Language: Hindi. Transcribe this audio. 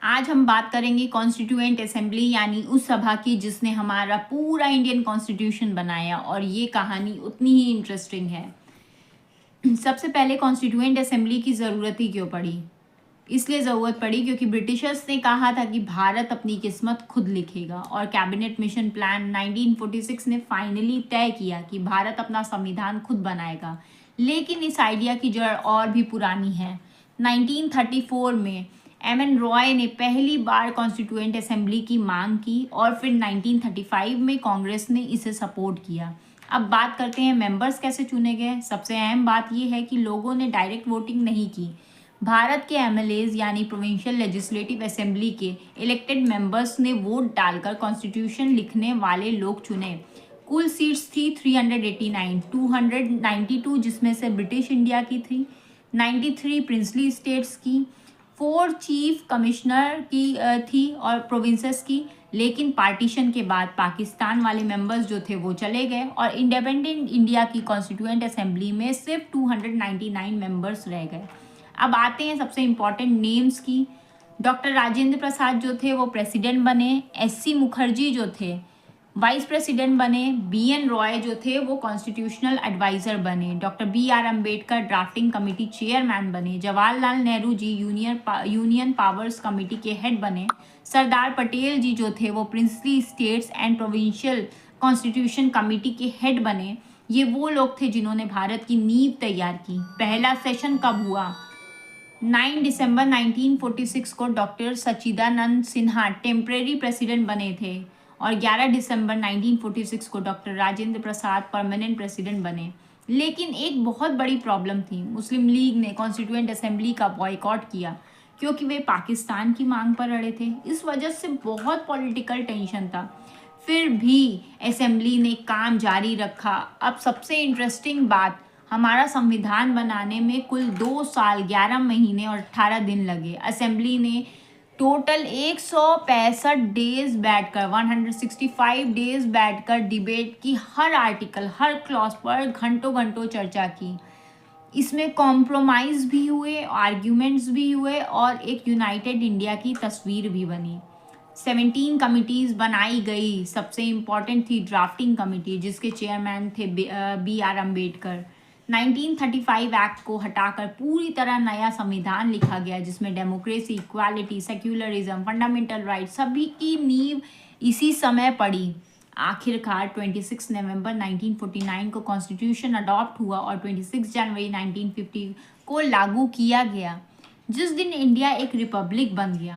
आज हम बात करेंगे कॉन्स्टिट्यूएंट असेंबली यानी उस सभा की जिसने हमारा पूरा इंडियन कॉन्स्टिट्यूशन बनाया, और ये कहानी उतनी ही इंटरेस्टिंग है। सबसे पहले कॉन्स्टिट्यूएंट असेंबली की ज़रूरत ही क्यों पड़ी? इसलिए ज़रूरत पड़ी क्योंकि ब्रिटिशर्स ने कहा था कि भारत अपनी किस्मत खुद लिखेगा, और कैबिनेट मिशन प्लान 1946 ने फाइनली तय किया कि भारत अपना संविधान खुद बनाएगा। लेकिन इस आइडिया की जड़ और भी पुरानी है। 1934 में एम.एन. रॉय ने पहली बार कॉन्स्टिट्यूएंट असेंबली की मांग की, और फिर 1935 में कांग्रेस ने इसे सपोर्ट किया। अब बात करते हैं मेंबर्स कैसे चुने गए। सबसे अहम बात यह है कि लोगों ने डायरेक्ट वोटिंग नहीं की। भारत के एमएलएज यानी प्रोविंशियल लेजिस्लेटिव असेंबली के इलेक्टेड मेंबर्स ने वोट डालकर कॉन्स्टिट्यूशन लिखने वाले लोग चुने। कुल सीट्स थी 389, 292 जिसमें से ब्रिटिश इंडिया की थी, 93 प्रिंसली स्टेट्स की, 4 चीफ कमिश्नर की थी और प्रोविंसेस की। लेकिन पार्टीशन के बाद पाकिस्तान वाले मेंबर्स जो थे वो चले गए, और इंडिपेंडेंट इंडिया की कॉन्स्टिट्यूएंट असेंबली में सिर्फ 299 मेंबर्स रह गए। अब आते हैं सबसे इम्पॉर्टेंट नेम्स की। डॉक्टर राजेंद्र प्रसाद जो थे वो प्रेसिडेंट बने, एस.सी. मुखर्जी जो थे वाइस प्रेसिडेंट बने, बी.एन. रॉय जो थे वो कॉन्स्टिट्यूशनल एडवाइज़र बने, doctor B R. Ambedkar drafting committee chairman बने, Jawaharlal Nehru ji union powers committee के हेड बने, सरदार पटेल जी जो थे वो princely states and provincial constitution committee के हेड बने। ये वो लोग थे जिन्होंने भारत की नींव तैयार की। पहला सेशन कब हुआ? 9 दिसंबर 1946 को डॉक्टर सच्चिदानंद सिन्हा टेम्परेरी प्रेसिडेंट बने थे, और 11 दिसंबर 1946 को डॉक्टर राजेंद्र प्रसाद परमानेंट प्रेसिडेंट बने। लेकिन एक बहुत बड़ी प्रॉब्लम थी। मुस्लिम लीग ने कॉन्स्टिट्यूएंट असेंबली का बॉयकॉट किया क्योंकि वे पाकिस्तान की मांग पर अड़े थे। इस वजह से बहुत पॉलिटिकल टेंशन था। फिर भी असेंबली ने काम जारी रखा। अब सबसे इंटरेस्टिंग बात, हमारा संविधान बनाने में कुल 2 साल 11 महीने और 18 दिन लगे। असेंबली ने टोटल 165 डेज बैठकर 165 डेज बैठकर डिबेट की, हर आर्टिकल हर क्लॉज पर घंटों घंटों चर्चा की। इसमें कॉम्प्रोमाइज़ भी हुए, आर्ग्यूमेंट्स भी हुए, और एक यूनाइटेड इंडिया की तस्वीर भी बनी। 17 कमिटीज़ बनाई गई। सबसे इम्पॉर्टेंट थी ड्राफ्टिंग कमेटी जिसके चेयरमैन थे बी.आर. अम्बेडकर। 1935 एक्ट को हटाकर पूरी तरह नया संविधान लिखा गया जिसमें democracy, equality, secularism, fundamental right सभी की नींव इसी समय पड़ी। आखिरकार 26 नवंबर 1949 को कॉन्स्टिट्यूशन अडॉप्ट हुआ और 26 जनवरी 1950 को लागू किया गया, जिस दिन इंडिया एक रिपब्लिक बन गया।